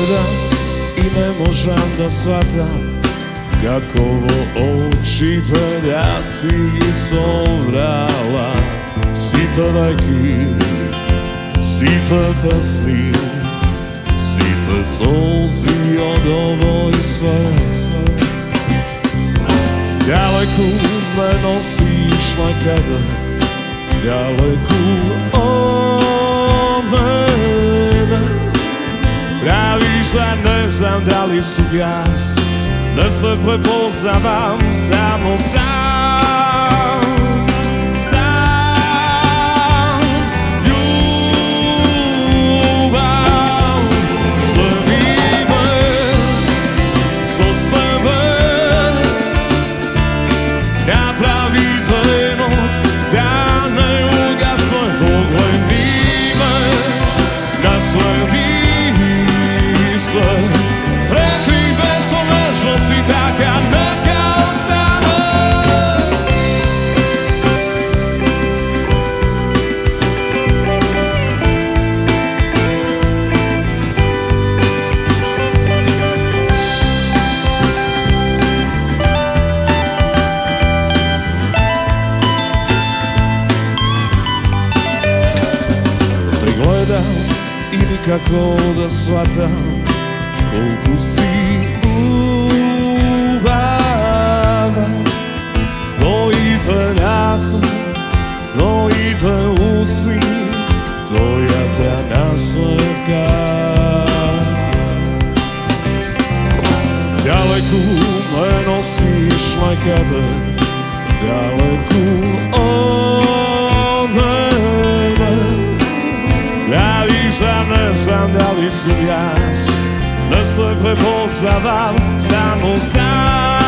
gledam i ne možem da shvatam kako ovo učitelja si isobrala. Si to neki, si to pesni, si to solzi od ovo i sve. Daleku me nosiš nekada, daleku od mene. Praviš da ne znam da li su gas, da se prepoznavam samo sam. Ljubav sledi me so sebe, napravi trenut da ne ugasne. Pogledi me, nasledi se. Rekli beskonačnosti taka neka ostane. Te gledam i nikako da shvatam koliko si ljubavan. Tvoji te nase, tvoji te usni, tvoja te naslovka. Daleku me nosiš nekada, daleku od mene. Radiš da ne znam da li sam jas, da se prepoznavam samo sam.